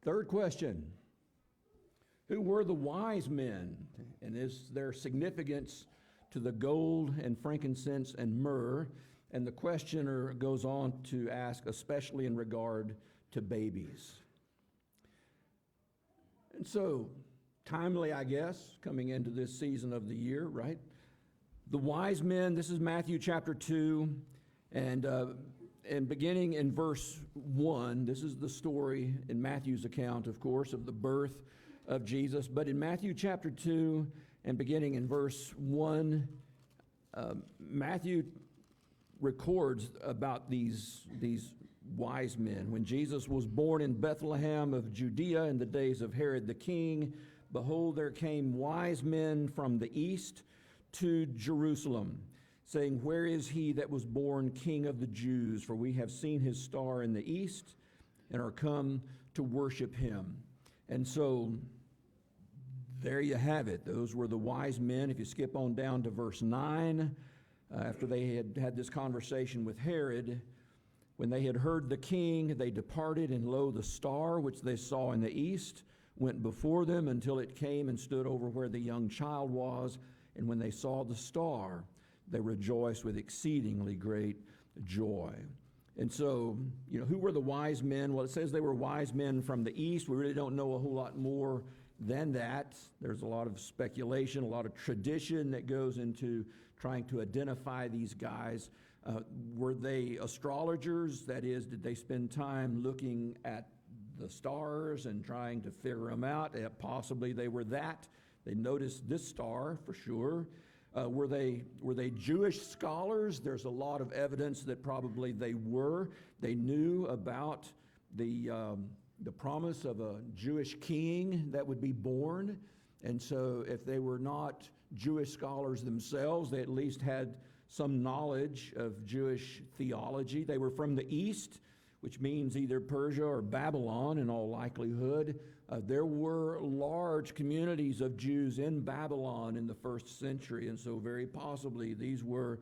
Third question. Who were the wise men? And is there significance to the gold and frankincense and myrrh? And the questioner goes on to ask, especially in regard to babies. And so, timely, I guess, coming into this season of the year, right? The wise men, this is Matthew chapter 2, and beginning in verse 1, this is the story in Matthew's account, of course, of the birth of Jesus. But in Matthew chapter 2, and beginning in verse 1, Matthew records about these wise men. When Jesus was born in Bethlehem of Judea in the days of Herod the king, behold, there came wise men from the east to Jerusalem, saying, where is he that was born King of the Jews? For we have seen his star in the east and are come to worship him. And so there you have it. Those were the wise men. If you skip on down to verse 9, after they had this conversation with Herod, when they had heard the king, they departed, and lo, the star which they saw in the east went before them until it came and stood over where the young child was. And when they saw the star, they rejoiced with exceedingly great joy. And so, who were the wise men? Well, it says they were wise men from the east. We really don't know a whole lot more than that. There's a lot of speculation, a lot of tradition that goes into trying to identify these guys. Were they astrologers? That is, did they spend time looking at the stars and trying to figure them out? Possibly they were that. They noticed this star for sure. Were they Jewish scholars? There's a lot of evidence that probably they were. They knew about the promise of a Jewish king that would be born. And so if they were not Jewish scholars themselves, they at least had some knowledge of Jewish theology. They were from the east, which means either Persia or Babylon in all likelihood. There were large communities of Jews in Babylon in the first century, and so very possibly these were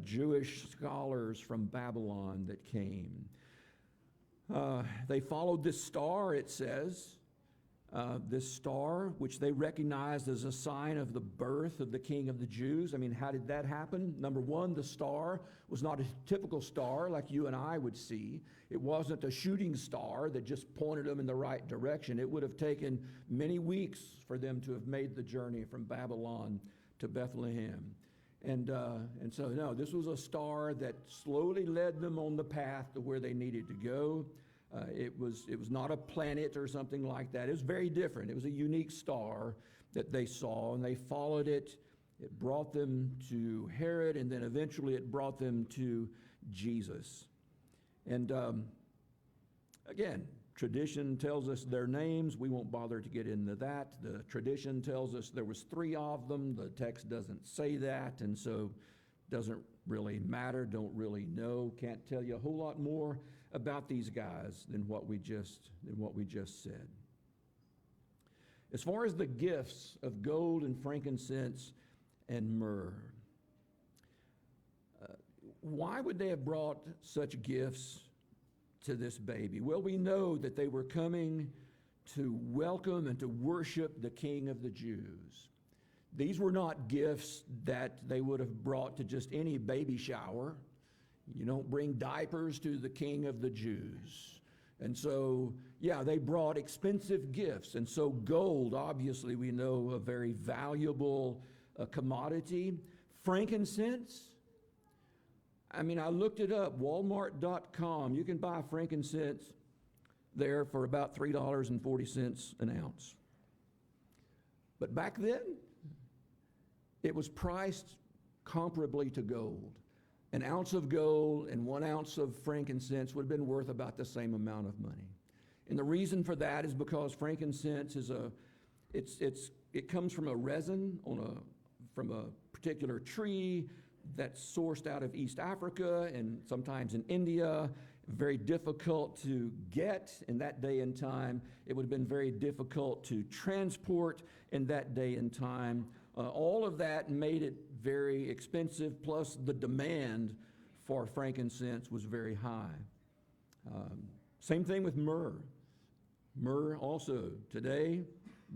Jewish scholars from Babylon that came. They followed this star, it says, this star, which they recognized as a sign of the birth of the King of the Jews. I mean, how did that happen? Number one, the star was not a typical star like you and I would see. It wasn't a shooting star that just pointed them in the right direction. It would have taken many weeks for them to have made the journey from Babylon to Bethlehem. And so, no, this was a star that slowly led them on the path to where they needed to go. It was not a planet or something like that. It was very different. It was a unique star that they saw, and they followed it. It brought them to Herod, and then eventually it brought them to Jesus. And again, tradition tells us their names. We won't bother to get into that. The tradition tells us there was 3 of them. The text doesn't say that, and so doesn't really matter, don't really know, can't tell you a whole lot more about these guys than what we just said. As far as the gifts of gold and frankincense and myrrh, why would they have brought such gifts to this baby? Well, we know that they were coming to welcome and to worship the King of the Jews. These were not gifts that they would have brought to just any baby shower. You don't bring diapers to the King of the Jews. And so, yeah, they brought expensive gifts. And so gold, obviously, we know a very valuable commodity. Frankincense, I mean, I looked it up, Walmart.com. You can buy frankincense there for about $3.40 an ounce. But back then, it was priced comparably to gold. An ounce of gold and 1 ounce of frankincense would have been worth about the same amount of money. And the reason for that is because frankincense is it comes from a resin from a particular tree that's sourced out of East Africa and sometimes in India. Very difficult to get in that day and time. It would have been very difficult to transport in that day and time. All of that made it very expensive, plus the demand for frankincense was very high. Same thing with myrrh. Myrrh also, today,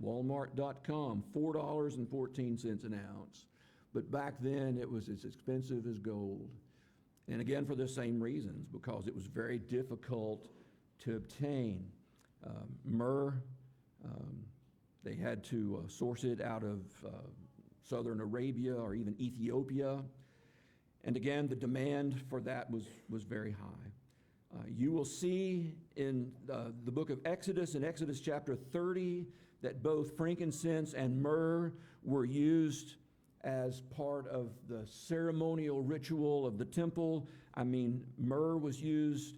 Walmart.com, $4.14 an ounce. But back then, it was as expensive as gold. And again, for the same reasons, because it was very difficult to obtain. Myrrh, they had to source it out of southern Arabia or even Ethiopia. And again, the demand for that was very high. You will see in the book of Exodus, in Exodus chapter 30, that both frankincense and myrrh were used as part of the ceremonial ritual of the temple. I mean, myrrh was used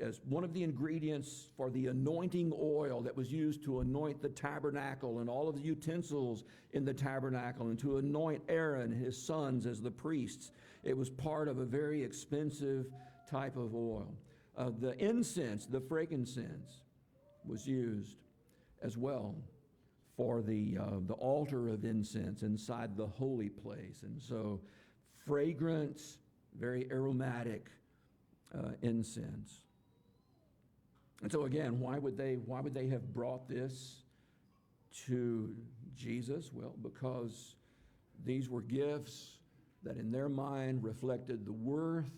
as one of the ingredients for the anointing oil that was used to anoint the tabernacle and all of the utensils in the tabernacle, and to anoint Aaron and his sons as the priests. It was part of a very expensive type of oil. The incense, the frankincense, was used as well for the altar of incense inside the holy place. And so fragrant, very aromatic incense. And so again, why would they have brought this to Jesus? Well, because these were gifts that in their mind reflected the worth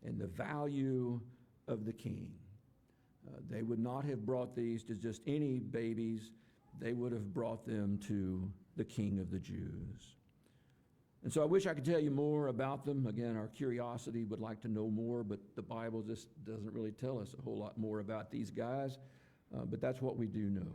and the value of the king. They would not have brought these to just any babies. They would have brought them to the King of the Jews. And so I wish I could tell you more about them. Again, our curiosity would like to know more, but the Bible just doesn't really tell us a whole lot more about these guys. But that's what we do know.